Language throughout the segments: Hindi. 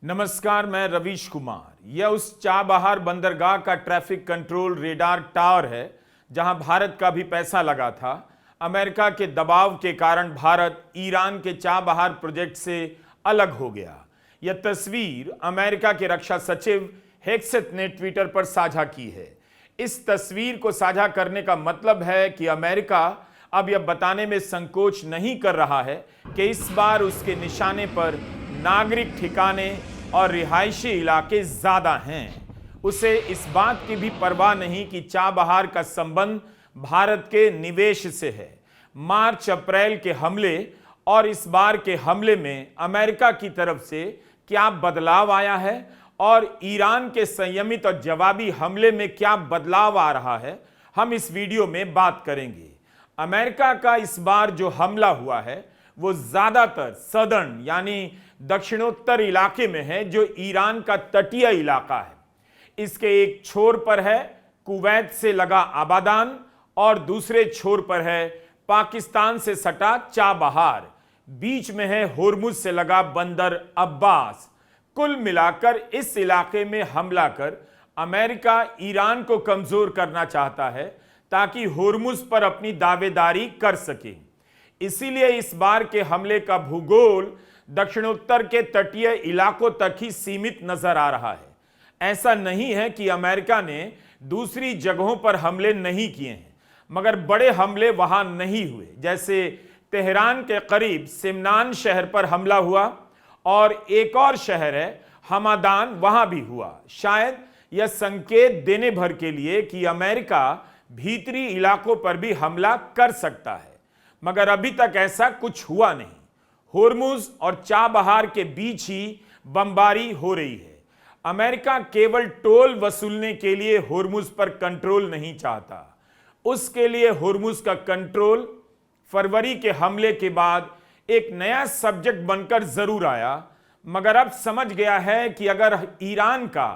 नमस्कार, मैं रवीश कुमार। यह उस चाबहार बंदरगाह का ट्रैफिक कंट्रोल रेडार टावर है जहां भारत का भी पैसा लगा था। अमेरिका के दबाव के कारण भारत ईरान के चाबहार प्रोजेक्ट से अलग हो गया। यह तस्वीर अमेरिका के रक्षा सचिव हेग्सेथ ने ट्विटर पर साझा की है। इस तस्वीर को साझा करने का मतलब है कि अमेरिका अब यह बताने में संकोच नहीं कर रहा है कि इस बार उसके निशाने पर नागरिक ठिकाने और रिहायशी इलाके ज्यादा हैं। उसे इस बात की भी परवाह नहीं कि चाबहार का संबंध भारत के निवेश से है। मार्च अप्रैल के हमले और इस बार के हमले में अमेरिका की तरफ से क्या बदलाव आया है और ईरान के संयमित और जवाबी हमले में क्या बदलाव आ रहा है, हम इस वीडियो में बात करेंगे। अमेरिका का इस बार जो हमला हुआ है वो ज्यादातर सदर्न यानी दक्षिणोत्तर इलाके में है, जो ईरान का तटीय इलाका है। इसके एक छोर पर है कुवैत से लगा आबादान और दूसरे छोर पर है पाकिस्तान से सटा चाबहार। बीच में है होर्मुज से लगा बंदर अब्बास। कुल मिलाकर इस इलाके में हमला कर अमेरिका ईरान को कमजोर करना चाहता है ताकि होर्मुज पर अपनी दावेदारी कर सके। इसीलिए इस बार के हमले का भूगोल दक्षिणोत्तर के तटीय इलाकों तक ही सीमित नजर आ रहा है। ऐसा नहीं है कि अमेरिका ने दूसरी जगहों पर हमले नहीं किए हैं, मगर बड़े हमले वहां नहीं हुए। जैसे तेहरान के करीब सिमनान शहर पर हमला हुआ और एक और शहर है हमादान, वहां भी हुआ। शायद यह संकेत देने भर के लिए कि अमेरिका भीतरी इलाकों पर भी हमला कर सकता है, मगर अभी तक ऐसा कुछ हुआ नहीं। होर्मुज और चाबहार के बीच ही बमबारी हो रही है। अमेरिका केवल टोल वसूलने के लिए होर्मुज पर कंट्रोल नहीं चाहता। उसके लिए होर्मुज का कंट्रोल फरवरी के हमले के बाद एक नया सब्जेक्ट बनकर जरूर आया, मगर अब समझ गया है कि अगर ईरान का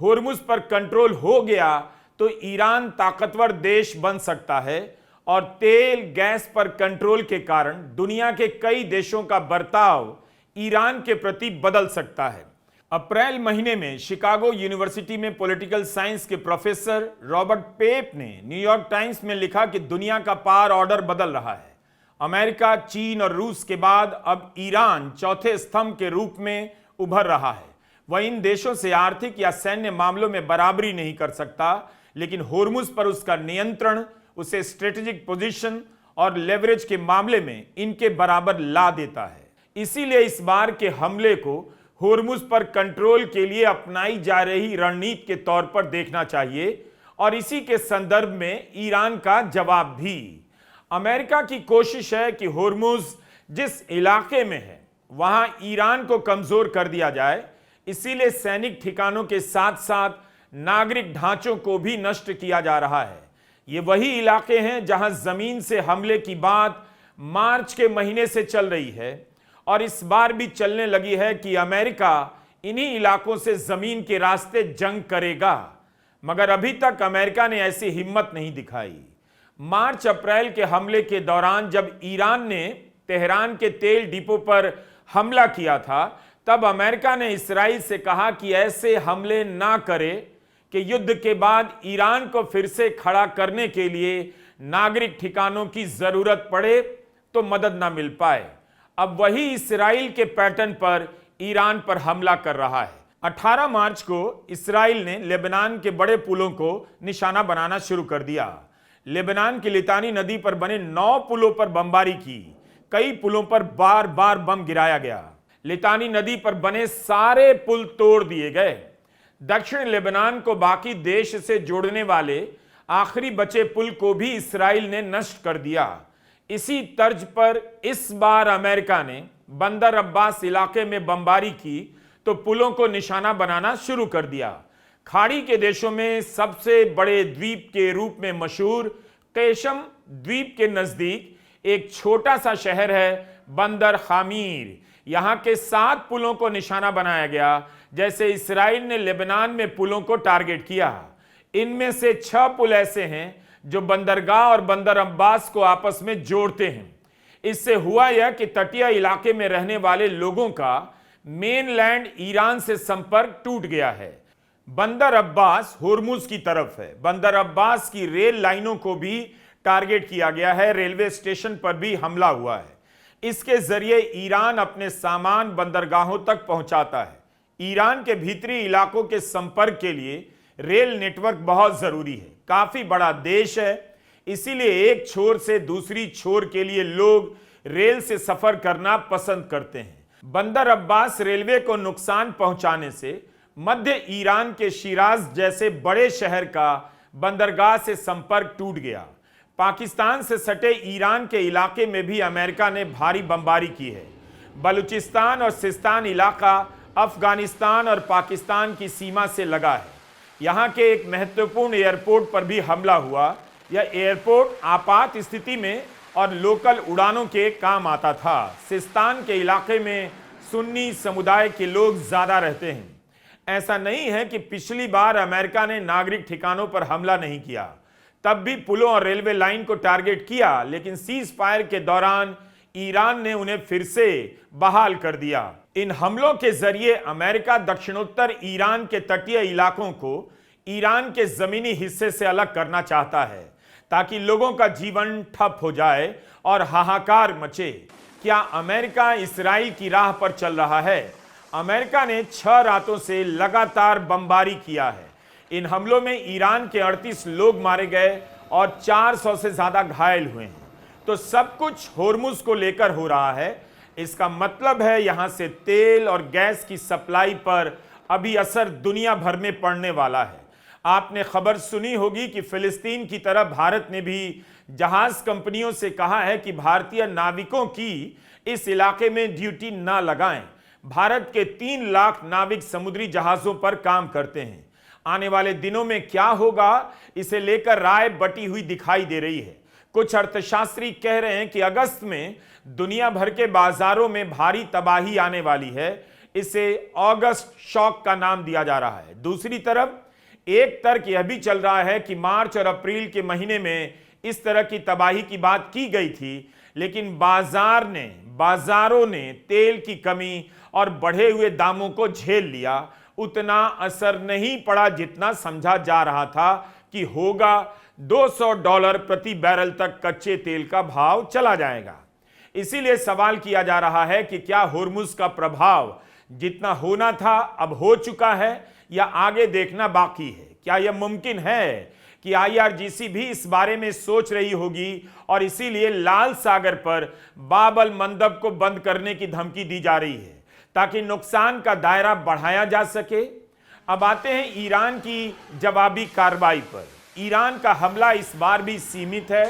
होर्मुज पर कंट्रोल हो गया तो ईरान ताकतवर देश बन सकता है और तेल गैस पर कंट्रोल के कारण दुनिया के कई देशों का बर्ताव ईरान के प्रति बदल सकता है। अप्रैल महीने में शिकागो यूनिवर्सिटी में पॉलिटिकल साइंस के प्रोफेसर रॉबर्ट पेप ने न्यूयॉर्क टाइम्स में लिखा कि दुनिया का पावर ऑर्डर बदल रहा है। अमेरिका, चीन और रूस के बाद अब ईरान चौथे स्तंभ के रूप में उभर रहा है। वह इन देशों से आर्थिक या सैन्य मामलों में बराबरी नहीं कर सकता, लेकिन होर्मुज पर उसका नियंत्रण उसे स्ट्रेटेजिक पोजीशन और लेवरेज के मामले में इनके बराबर ला देता है। इसीलिए इस बार के हमले को होर्मुज पर कंट्रोल के लिए अपनाई जा रही रणनीति के तौर पर देखना चाहिए और इसी के संदर्भ में ईरान का जवाब भी। अमेरिका की कोशिश है कि होर्मुज जिस इलाके में है वहां ईरान को कमजोर कर दिया जाए। इसीलिए सैनिक ठिकानों के साथ साथ नागरिक ढांचों को भी नष्ट किया जा रहा है। ये वही इलाके हैं जहां जमीन से हमले की बात मार्च के महीने से चल रही है और इस बार भी चलने लगी है कि अमेरिका इन्हीं इलाकों से जमीन के रास्ते जंग करेगा, मगर अभी तक अमेरिका ने ऐसी हिम्मत नहीं दिखाई। मार्च अप्रैल के हमले के दौरान जब ईरान ने तेहरान के तेल डिपो पर हमला किया था, तब अमेरिका ने इस्राइल से कहा कि ऐसे हमले ना करे कि युद्ध के बाद ईरान को फिर से खड़ा करने के लिए नागरिक ठिकानों की जरूरत पड़े तो मदद ना मिल पाए। अब वही इस्राइल के पैटर्न पर ईरान पर हमला कर रहा है। 18 मार्च को इस्राइल ने लेबनान के बड़े पुलों को निशाना बनाना शुरू कर दिया। लेबनान की लितानी नदी पर बने 9 पुलों पर बमबारी की। कई पुलों पर बार बार बम गिराया गया। लितानी नदी पर बने सारे पुल तोड़ दिए गए। दक्षिण लेबनान को बाकी देश से जोड़ने वाले आखिरी बचे पुल को भी इस्राइल ने नष्ट कर दिया। इसी तर्ज पर इस बार अमेरिका ने बंदर अब्बास इलाके में बमबारी की तो पुलों को निशाना बनाना शुरू कर दिया। खाड़ी के देशों में सबसे बड़े द्वीप के रूप में मशहूर केशम द्वीप के नजदीक एक छोटा सा शहर है बंदर खामीर। यहां के 7 पुलों को निशाना बनाया गया, जैसे इस्राइल ने लेबनान में पुलों को टारगेट किया। इनमें से 6 पुल ऐसे हैं जो बंदरगाह और बंदर अब्बास को आपस में जोड़ते हैं। इससे हुआ यह कि तटीय इलाके में रहने वाले लोगों का मेनलैंड ईरान से संपर्क टूट गया है। बंदर अब्बास होर्मुज की तरफ है। बंदर अब्बास की रेल लाइनों को भी टारगेट किया गया है। रेलवे स्टेशन पर भी हमला हुआ है। इसके जरिए ईरान अपने सामान बंदरगाहों तक पहुंचाता है। ईरान के भीतरी इलाकों के संपर्क के लिए रेल नेटवर्क बहुत जरूरी है। काफी बड़ा देश है, इसीलिए एक छोर से दूसरी छोर के लिए लोग रेल से सफर करना पसंद करते हैं। बंदर अब्बास रेलवे को नुकसान पहुंचाने से मध्य ईरान के शिराज जैसे बड़े शहर का बंदरगाह से संपर्क टूट गया। पाकिस्तान से सटे ईरान के इलाके में भी अमेरिका ने भारी बमबारी की है। बलूचिस्तान और सिस्तान इलाका अफगानिस्तान और पाकिस्तान की सीमा से लगा है। यहाँ के एक महत्वपूर्ण एयरपोर्ट पर भी हमला हुआ। यह एयरपोर्ट आपात स्थिति में और लोकल उड़ानों के काम आता था। सिस्तान के इलाके में सुन्नी समुदाय के लोग ज्यादा रहते हैं। ऐसा नहीं है कि पिछली बार अमेरिका ने नागरिक ठिकानों पर हमला नहीं किया, तब भी पुलों और रेलवे लाइन को टारगेट किया, लेकिन सीज फायर के दौरान ईरान ने उन्हें फिर से बहाल कर दिया। इन हमलों के जरिए अमेरिका दक्षिणोत्तर ईरान के तटीय इलाकों को ईरान के जमीनी हिस्से से अलग करना चाहता है, ताकि लोगों का जीवन ठप हो जाए और हाहाकार मचे। क्या अमेरिका इस्राइल की राह पर चल रहा है? अमेरिका ने 6 रातों से लगातार बमबारी किया है। इन हमलों में ईरान के 38 लोग मारे गए और 400 से ज्यादा घायल हुए हैं। तो सब कुछ होर्मुज को लेकर हो रहा है। इसका मतलब है यहां से तेल और गैस की सप्लाई पर अभी असर दुनिया भर में पड़ने वाला है। आपने खबर सुनी होगी कि फिलिस्तीन की तरफ भारत ने भी जहाज कंपनियों से कहा है कि भारतीय नाविकों की इस इलाके में ड्यूटी ना लगाएं। भारत के 3 लाख नाविक समुद्री जहाजों पर काम करते हैं। आने वाले दिनों में क्या होगा, इसे लेकर राय बटी हुई दिखाई दे रही है। कुछ अर्थशास्त्री कह रहे हैं कि अगस्त में दुनिया भर के बाजारों में भारी तबाही आने वाली है। इसे अगस्त शॉक का नाम दिया जा रहा है। दूसरी तरफ एक तर्क यह भी चल रहा है कि मार्च और अप्रैल के महीने में इस तरह की तबाही की बात की गई थी, लेकिन बाजारों ने तेल की कमी और बढ़े हुए दामों को झेल लिया। उतना असर नहीं पड़ा जितना समझा जा रहा था कि होगा। $200 प्रति बैरल तक कच्चे तेल का भाव चला जाएगा। इसीलिए सवाल किया जा रहा है कि क्या होर्मुज का प्रभाव जितना होना था अब हो चुका है या आगे देखना बाकी है? क्या यह मुमकिन है कि IRGC भी इस बारे में सोच रही होगी और इसीलिए लाल सागर पर बाब-अल मंदब को बंद करने की धमकी दी जा रही है, ताकि नुकसान का दायरा बढ़ाया जा सके? अब आते हैं ईरान की जवाबी कार्रवाई पर। ईरान का हमला इस बार भी सीमित है,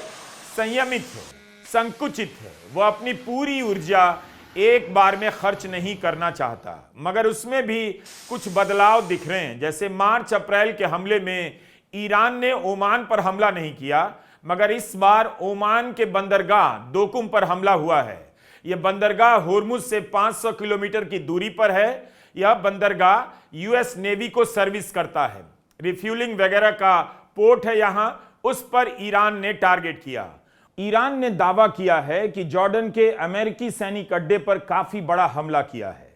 संयमित है, संकुचित है। वह अपनी पूरी ऊर्जा एक बार में खर्च नहीं करना चाहता, मगर उसमें भी कुछ बदलाव दिख रहे हैं। जैसे मार्च अप्रैल के हमले में ईरान ने ओमान पर हमला नहीं किया, मगर इस बार ओमान के बंदरगाह दोकुम पर हमला हुआ है। यह बंदरगाह होर्मुज से 500 किलोमीटर की दूरी पर है। यह बंदरगाह US नेवी को सर्विस करता है। रिफ्यूलिंग वगैरह का पोर्ट है यहां, उस पर ईरान ने टारगेट किया। ईरान ने दावा किया है कि जॉर्डन के अमेरिकी सैनिक अड्डे पर काफी बड़ा हमला किया है।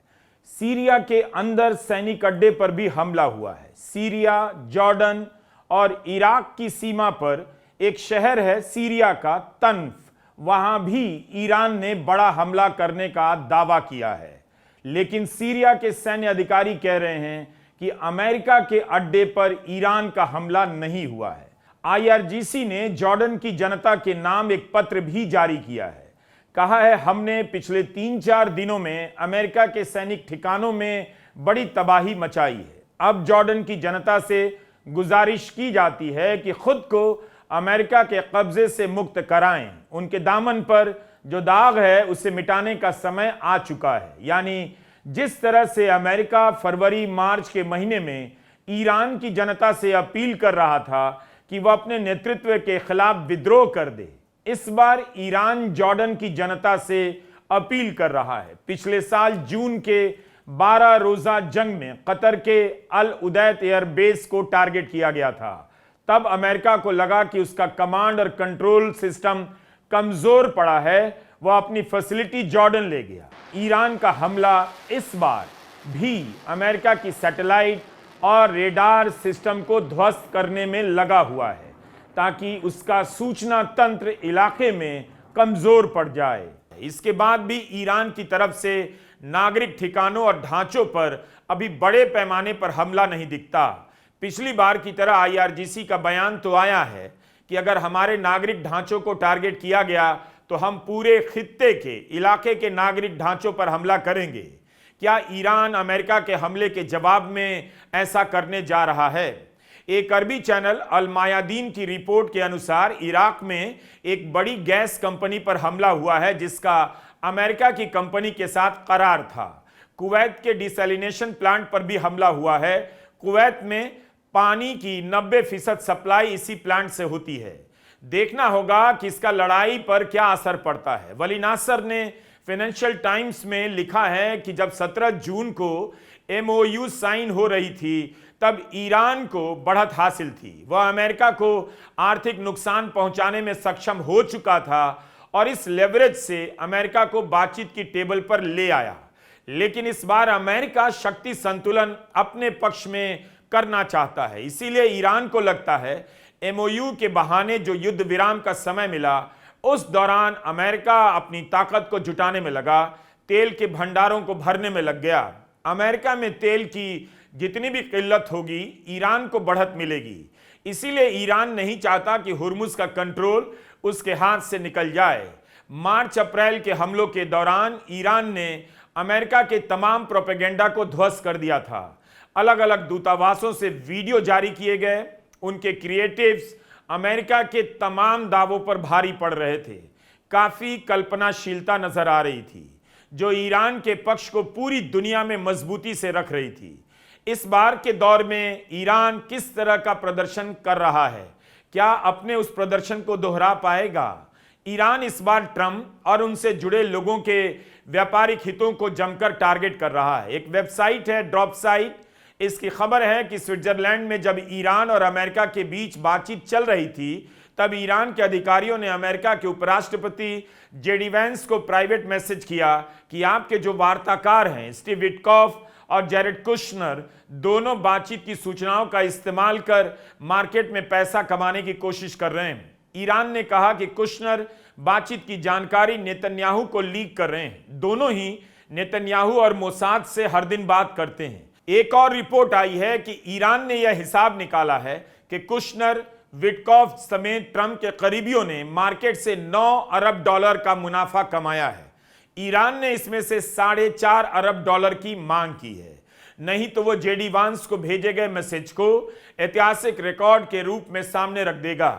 सीरिया के अंदर सैनिक अड्डे पर भी हमला हुआ है। सीरिया, जॉर्डन और इराक की सीमा पर एक शहर है सीरिया का तन्फ, वहां भी ईरान ने बड़ा हमला करने का दावा किया है। लेकिन सीरिया के सैन्य अधिकारी कह रहे हैं कि अमेरिका के अड्डे पर ईरान का हमला नहीं हुआ है। IRGC ने जॉर्डन की जनता के नाम एक पत्र भी जारी किया है। कहा है, हमने पिछले 3-4 दिनों में अमेरिका के सैनिक ठिकानों में बड़ी तबाही मचाई है। अब जॉर्डन की जनता से गुजारिश की जाती है कि खुद को अमेरिका के कब्जे से मुक्त कराएं। उनके दामन पर जो दाग है उसे मिटाने का समय आ चुका है। यानी जिस तरह से अमेरिका फरवरी मार्च के महीने में ईरान की जनता से अपील कर रहा था कि वह अपने नेतृत्व के खिलाफ विद्रोह कर दे, इस बार ईरान जॉर्डन की जनता से अपील कर रहा है। पिछले साल जून के 12 रोजा जंग में कतर के अल उदैत एयरबेस को टारगेट किया गया था। तब अमेरिका को लगा कि उसका कमांड और कंट्रोल सिस्टम कमजोर पड़ा है। वह अपनी फैसिलिटी जॉर्डन ले गया। ईरान का हमला इस बार भी अमेरिका की सैटेलाइट और रेडार सिस्टम को ध्वस्त करने में लगा हुआ है ताकि उसका सूचना तंत्र इलाके में कमजोर पड़ जाए। इसके बाद भी ईरान की तरफ से नागरिक ठिकानों और ढांचों पर अभी बड़े पैमाने पर हमला नहीं दिखता। पिछली बार की तरह आईआरजीसी का बयान तो आया है कि अगर हमारे नागरिक ढांचों को टारगेट किया गया तो हम पूरे खित्ते के इलाके के नागरिक ढांचों पर हमला करेंगे। क्या ईरान अमेरिका के हमले के जवाब में ऐसा करने जा रहा है? एक अरबी चैनल अल मायादीन की रिपोर्ट के अनुसार इराक में एक बड़ी गैस कंपनी पर हमला हुआ है जिसका अमेरिका की कंपनी के साथ करार था। कुवैत के डिसैलिनेशन प्लांट पर भी हमला हुआ है। कुवैत में पानी की 90% सप्लाई इसी प्लांट से होती है। देखना होगा कि इसका लड़ाई पर क्या असर पड़ता है। वली नासर ने फाइनेंशियल टाइम्स में लिखा है कि जब 17 जून को MOU साइन हो रही थी तब ईरान को बढ़त हासिल थी। वह अमेरिका को आर्थिक नुकसान पहुंचाने में सक्षम हो चुका था और इस लेवरेज से अमेरिका को बातचीत की टेबल पर ले आया। लेकिन इस बार अमेरिका शक्ति संतुलन अपने पक्ष में करना चाहता है। इसीलिए ईरान को लगता है MOU के बहाने जो युद्ध विराम का समय मिला उस दौरान अमेरिका अपनी ताकत को जुटाने में लगा, तेल के भंडारों को भरने में लग गया। अमेरिका में तेल की जितनी भी किल्लत होगी ईरान को बढ़त मिलेगी। इसीलिए ईरान नहीं चाहता कि हुर्मुज का कंट्रोल उसके हाथ से निकल जाए। मार्च अप्रैल के हमलों के दौरान ईरान ने अमेरिका के तमाम प्रोपेगेंडा को ध्वस्त कर दिया था। अलग अलग दूतावासों से वीडियो जारी किए गए। उनके क्रिएटिव्स अमेरिका के तमाम दावों पर भारी पड़ रहे थे। काफी कल्पनाशीलता नजर आ रही थी जो ईरान के पक्ष को पूरी दुनिया में मजबूती से रख रही थी। इस बार के दौर में ईरान किस तरह का प्रदर्शन कर रहा है? क्या अपने उस प्रदर्शन को दोहरा पाएगा? ईरान इस बार ट्रंप और उनसे जुड़े लोगों के व्यापारिक हितों को जमकर टारगेट कर रहा है। एक वेबसाइट है ड्रॉप साइट। इसकी खबर है कि स्विट्जरलैंड में जब ईरान और अमेरिका के बीच बातचीत चल रही थी तब ईरान के अधिकारियों ने अमेरिका के उपराष्ट्रपति जेडी वैंस को प्राइवेट मैसेज किया कि आपके जो वार्ताकार हैं स्टीव विटकॉफ और जैरेड कुशनर दोनों बातचीत की सूचनाओं का इस्तेमाल कर मार्केट में पैसा कमाने की कोशिश कर रहे हैं। ईरान ने कहा कि कुशनर बातचीत की जानकारी नेतन्याहू को लीक कर रहे हैं। दोनों ही नेतन्याहू और मोसाद से हर दिन बात करते हैं। एक और रिपोर्ट आई है कि ईरान ने यह हिसाब निकाला है कि कुशनर, विटकॉफ समेत ट्रंप के करीबियों ने मार्केट से 9 अरब डॉलर का मुनाफा कमाया है। ईरान ने इसमें से 4.5 अरब डॉलर की मांग की है। नहीं तो वो जेडी वांस को भेजे गए मैसेज को ऐतिहासिक रिकॉर्ड के रूप में सामने रख देगा।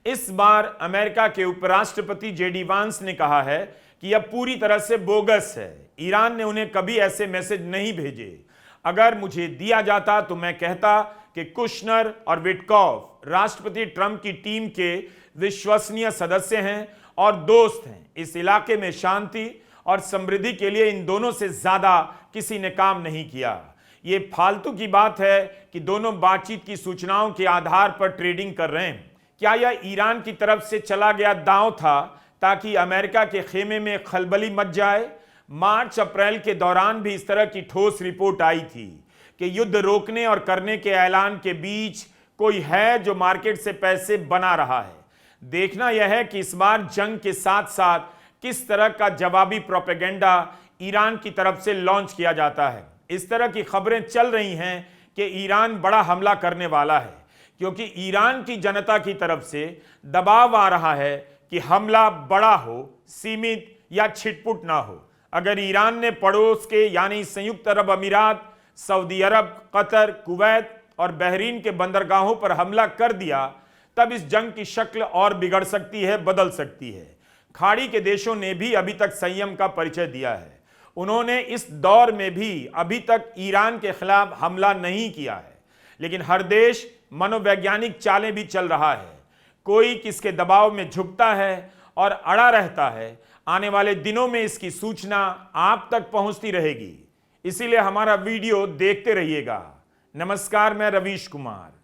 इस बार अमेरिका के उपराष्ट्रपति जेडी वांस ने कहा है कि यह पूरी तरह से बोगस है। ईरान ने उन्हें कभी ऐसे मैसेज नहीं भेजे। अगर मुझे दिया जाता तो मैं कहता कि कुशनर और विटकॉफ राष्ट्रपति ट्रंप की टीम के विश्वसनीय सदस्य हैं और दोस्त हैं। इस इलाके में शांति और समृद्धि के लिए इन दोनों से ज्यादा किसी ने काम नहीं किया। ये फालतू की बात है कि दोनों बातचीत की सूचनाओं के आधार पर ट्रेडिंग कर रहे हैं। क्या यह ईरान की तरफ से चला गया दांव था ताकि अमेरिका के खेमे में खलबली मच जाए? मार्च अप्रैल के दौरान भी इस तरह की ठोस रिपोर्ट आई थी कि युद्ध रोकने और करने के ऐलान के बीच कोई है जो मार्केट से पैसे बना रहा है। देखना यह है कि इस बार जंग के साथ साथ किस तरह का जवाबी प्रोपेगेंडा ईरान की तरफ से लॉन्च किया जाता है। इस तरह की खबरें चल रही हैं कि ईरान बड़ा हमला करने वाला है क्योंकि ईरान की जनता की तरफ से दबाव आ रहा है कि हमला बड़ा हो, सीमित या छिटपुट ना हो। अगर ईरान ने पड़ोस के यानी संयुक्त अरब अमीरात, सऊदी अरब, कतर, कुवैत और बहरीन के बंदरगाहों पर हमला कर दिया तब इस जंग की शक्ल और बिगड़ सकती है, बदल सकती है। खाड़ी के देशों ने भी अभी तक संयम का परिचय दिया है। उन्होंने इस दौर में भी अभी तक ईरान के खिलाफ हमला नहीं किया है। लेकिन हर देश मनोवैज्ञानिक चालें भी चल रहा है। कोई किसके दबाव में झुकता है और अड़ा रहता है। आने वाले दिनों में इसकी सूचना आप तक पहुंचती रहेगी। इसीलिए हमारा वीडियो देखते रहिएगा। नमस्कार, मैं रवीश कुमार।